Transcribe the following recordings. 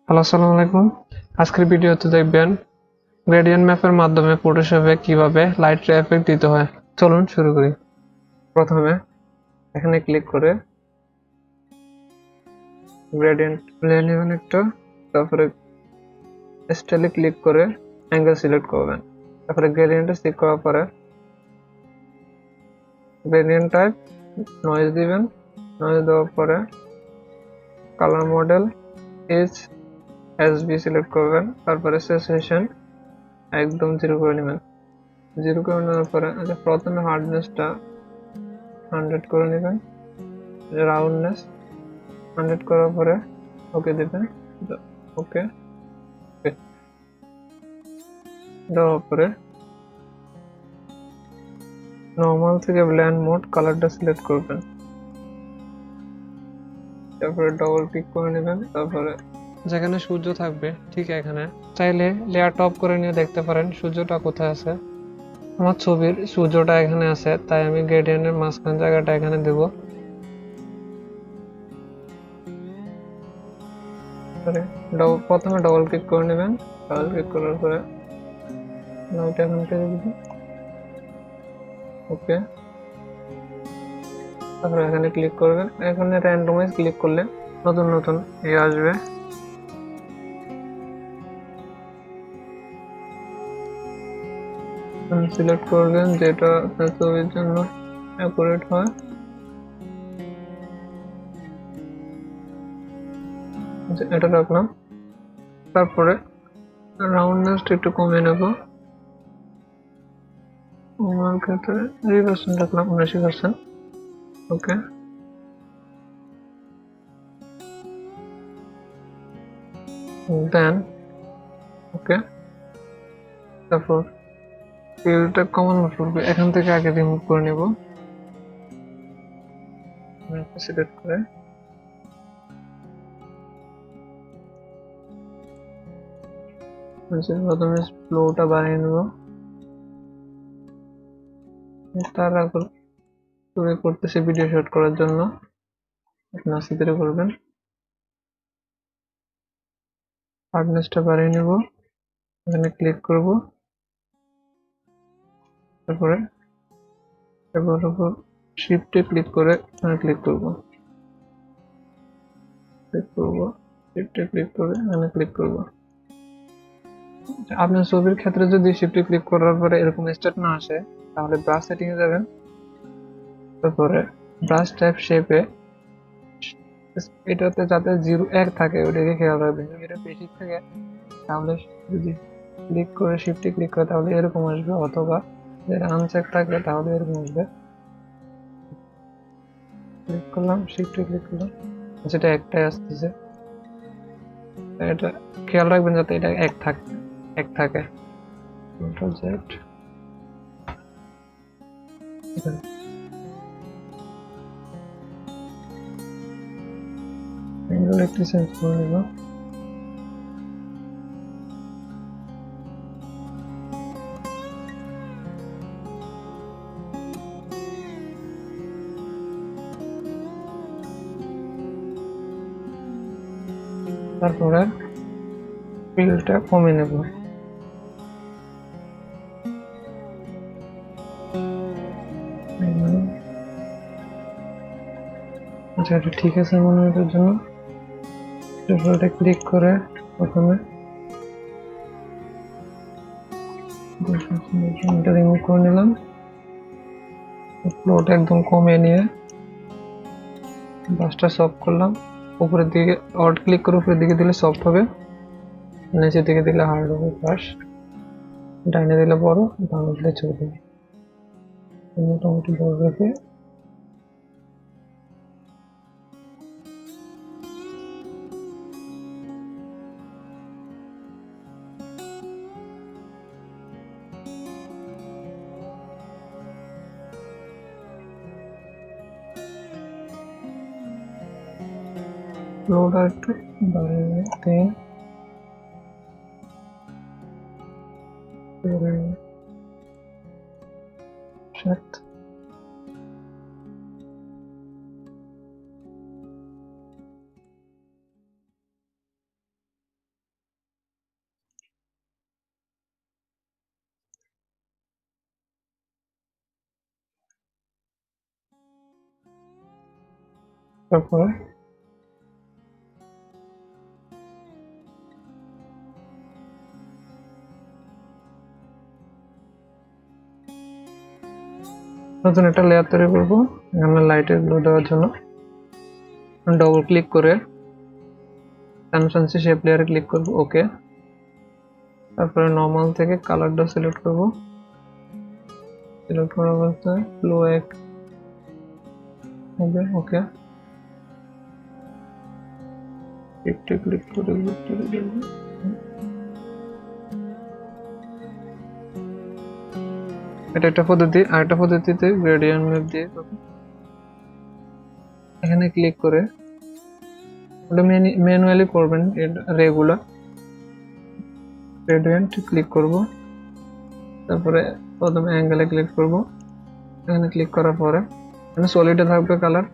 Hello, আসসালামু আলাইকুম। আজকের ভিডিওতে দেখবেন গ্রেডিয়েন্ট ম্যাপের মাধ্যমে ফটোশপে কিভাবে লাইট এফেক্ট দিতে হয়। চলুন শুরু করি। প্রথমে এখানে ক্লিক করে গ্রেডিয়েন্ট প্লেন নেবেন একটা, তারপরে স্টাইলে ক্লিক করে অ্যাঙ্গেল সিলেক্ট করবেন, তারপরে গ্রেডিয়েন্টে সিলেক্ট করার পরে গ্রেডিয়েন্ট টাইপ নয়েজ দিবেন। নয়েজ দেওয়ার পরে colour model H SB select করবেন, তারপরে স্যাচুরেশন একদম 0 করে নেবেন। 0 করে নেওয়ার পরে প্রথমে হার্ডনেসটা 100 করে নেবেন, রাউন্ডনেস 100 করার পরে ওকে দেবেন। ওকে দেওয়ার পরে নর্মাল থেকে ব্ল্যান্ড মোড কালারটা সিলেক্ট করবেন, তারপরে ডবল ক্লিক করে নেবেন। তারপরে যেখানে সূর্য থাকবে ঠিক এখানে চাইলে লেয়ার টপ করে নিয়ে দেখতে পারেন সূর্যটা কোথায় আছে। আমার ছবির সূর্যটা এখানে আছে, তাই আমি গ্রেডিয়েন্টের মাঝখান জায়গাটা এখানে দেব। প্রথমে ডবল ক্লিক করে নেবেন, ডবল ক্লিক করার পরে ওইটা এখানে টেনে দিবেন। ওকে, তারপরে এখানে ক্লিক করবেন। এখানে র্যান্ডমাইজ ক্লিক করলে নতুন নতুন আসবে। সিলেক্ট করবেন যেটা আপনার ছবির জন্য অ্যাকুরেট হয়। এটা রাখলাম। তারপরে রাউন্ডনেস একটু কমিয়ে নেব। আমার ক্ষেত্রে 3% রাখলাম, 79%। ওকে, দেন ওকে। তারপর ফিলটা কমন করবে, এখান থেকে আগে রিমুভ করে নেব। সিলেক্ট করে প্রথমে ফ্লোটা বানিয়ে নেব। তার আগে শুরু করতেছি ভিডিও শুট করার জন্য, নাসি ধরে করবেন। হার্ডনেসটা বাড়িয়ে নেব, এখানে ক্লিক করব। তারপরে এবার উপর শিফটে ক্লিক করে এখানে ক্লিক করব, শিফটে ক্লিক করে এখানে ক্লিক করব। আপনার ছবির ক্ষেত্রে যদি শিফটে ক্লিক করার পরে এরকম স্টেট না আসে, তাহলে ব্রাশ সেটিং এ যাবেন। তারপরে ব্রাশ টাইপ শেপে এটাতে যাতে 0 1 থাকে ওটাকে খেয়াল রাখবেন। যদি এটা বেশি থাকে তাহলে যদি ক্লিক করে শিফটে ক্লিক করে তাহলে এরকম আসবে, অথবা যেটা আনচেক থাকে তাহলে এরকম আসবে। ক্লিক করলাম, শিফটে ক্লিক করলাম, যেটা একটাই আসতেছে। এটা খেয়াল রাখবেন যাতে এটা এক থাকে। কন্ট্রোল জেড এগুলো একটু চেঞ্জ করে নেব। তারপরে ফিলটা কমিয়ে নেব। আচ্ছা, এটা ঠিক আছে মনে হয় জন্য ফিলটা ক্লিক করে প্রথমে এটা রিমুভ করে নিলাম। ফ্লোটা একদম কমিয়ে নিয়ে ব্রাশটা সফট করলাম। উপরের দিকে অল্ট ক্লিক করে উপরের দিকে দিলে সফট হবে, নিচের দিকে দিলে হার্ড হবে। ব্রাশ ডাইনে দিলে বড়, বামে দিলে ছোট। মোটামুটি বড় রেখে ফ্লোটা একটু বাড়িয়ে 3 7। তারপরে নতুন একটা লেয়ার তৈরি করবো এখানে লাইটের গ্লো দেওয়ার জন্য। ডবল ক্লিক করে ট্রান্সপারেন্সি শেপ লেয়ারে ক্লিক করব, ওকে। তারপরে নর্মাল থেকে কালারটা সিলেক্ট করব, সিলেক্ট করার অবস্থায় ব্লু এক হবে, ওকে। একটু ক্লিক করে এটা একটা পদ্ধতি। আরেকটা পদ্ধতিতে গ্রেডিয়েন্ট ম্যাপ দিয়ে এখানে ক্লিক করে ওটা ম্যানুয়ালি করবেন রেগুলার। গ্রেডিয়েন্ট ক্লিক করব, তারপরে প্রথমে অ্যাঙ্গেলে ক্লিক করব, এখানে ক্লিক করার পরে এখানে সলিডে থাকবে কালার,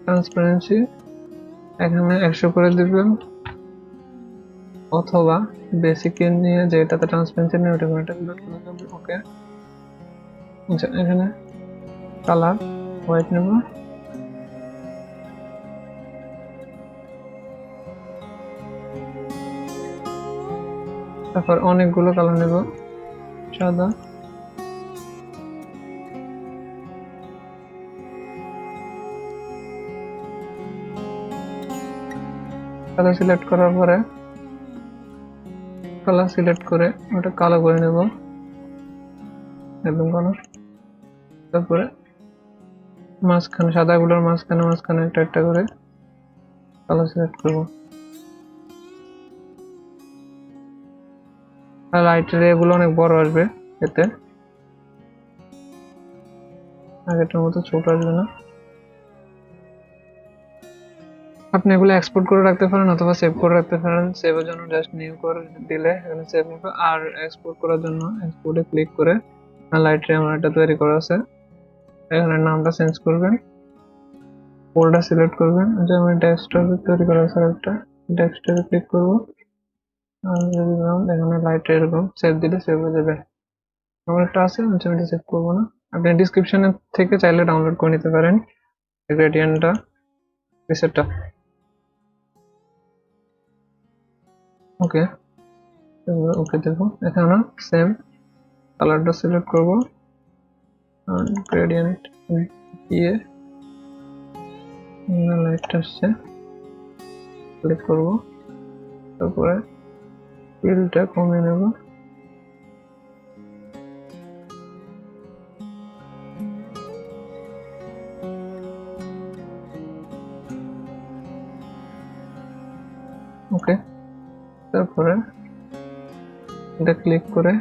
ট্রান্সপারেন্সি এখানে 100 করে দিবেন, অথবা বেসিক নিয়ে যেটাতে ট্রান্সপারেন্সি নেই ওটা করে দিবেন, ওকে। আচ্ছা, এখানে কালার হোয়াইট নেব, তারপর অনেকগুলো কালার নেব, সাদা, কালার সিলেক্ট করার পরে কালার সিলেক্ট করে ওটা কালো করে নেব একদম কালো। তারপরে মাঝখানে সাদাগুলোর মাঝখানে একটা একটা করে কালার সিলেক্ট করব। আর লাইট রে গুলো অনেক বড় আসবে, এতে আগেরটার মতো ছোট আসবে না। আপনি এগুলো এক্সপোর্ট করে রাখতে পারেন অথবা সেভ করে রাখতে পারেন। সেভের জন্য জাস্ট নিউ করে দিলে এখানে সেভ হবে, আর এক্সপোর্ট করার জন্য এক্সপোর্টে ক্লিক করে লাইটরে আমার এটা তৈরি করা আছে, এখানে নামটা চেঞ্জ করবেন, ফোল্ডার সিলেক্ট করবেন, যেমন ডেস্কটপে তৈরি করা আছে একটা, ডেস্কটপে ক্লিক করব, আর এখানে লাইটরে এরকম সেভ দিলে সেভ হয়ে যাবে। আমার একটা আছে, আমি এটা সেভ করবো না। আপনি ডিসক্রিপশনে থেকে চাইলে ডাউনলোড করে নিতে পারেন গ্রেডিয়েন্টটা, প্রিসেটটা, ওকে। ওকে, দেখো এখানে সেম কালারটা সিলেক্ট করব, গ্রেডিয়েন্ট দিয়ে লাইটটা আসছে, ক্লিক করব, তারপরে ফিলটা কমিয়ে নেব, ওকে। তারপরে এটা ক্লিক করে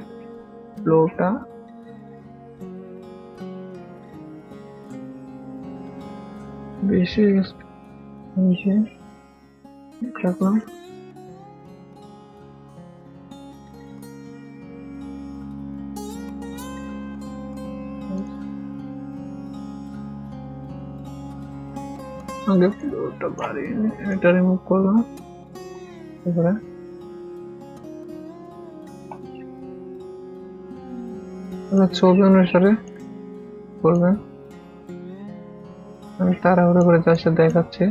ফ্লোটা বেশি নিচে রাখলাম, আগে ফ্লোটা বাড়িয়ে এটা রিমুভ করলাম, তারপরে ছবি অনুসারে করবেন। আমি তাড়াহুড়ো করে যার সাথে দেখাচ্ছি,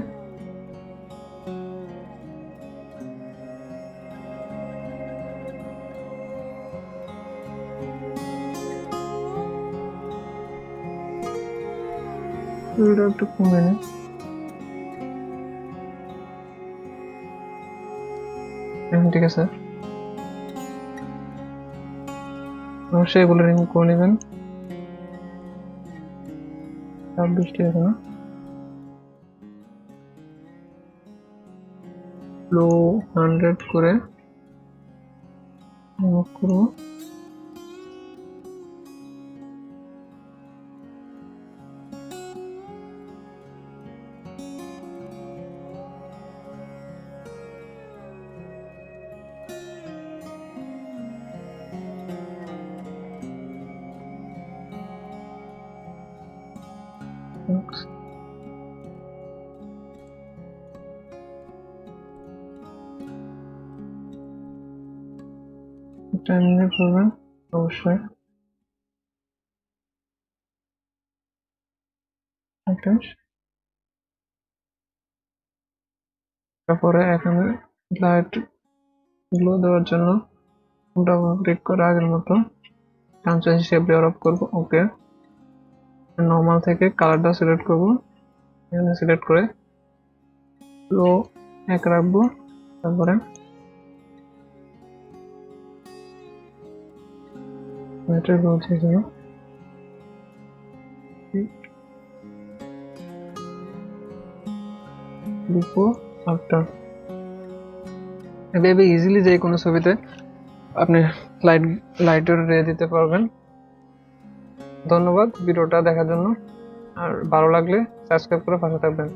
একটু কমে নি, ঠিক আছে। অবশ্যই এগুলো রিমুভ করে নেবেন, 26টি আছে না, ফ্লো 100 করে রিমুভ করবো, টাইম নিয়ে করবেন অবশ্যই। ব্রাইটনেস। তারপরে এখানে লাইট গ্লো দেওয়ার জন্য ডাবল ক্লিক করে আগের মতো ট্রান্সপারেন্সি শেপ লেয়ার অফ করবো। ওকে, নর্মাল থেকে কালারটা সিলেক্ট করবো, এখানে সিলেক্ট করে লো 1 রাখবো। তারপরে ব্যাটারি বলছে এখানে বিফোর আফটার। এভাবে ইজিলি যে কোনো ছবিতে আপনি লাইটের রে দিতে পারবেন। ধন্যবাদ ভিডিওটা দেখার জন্য, আর ভালো লাগলে সাবস্ক্রাইব করে পাশে থাকবেন।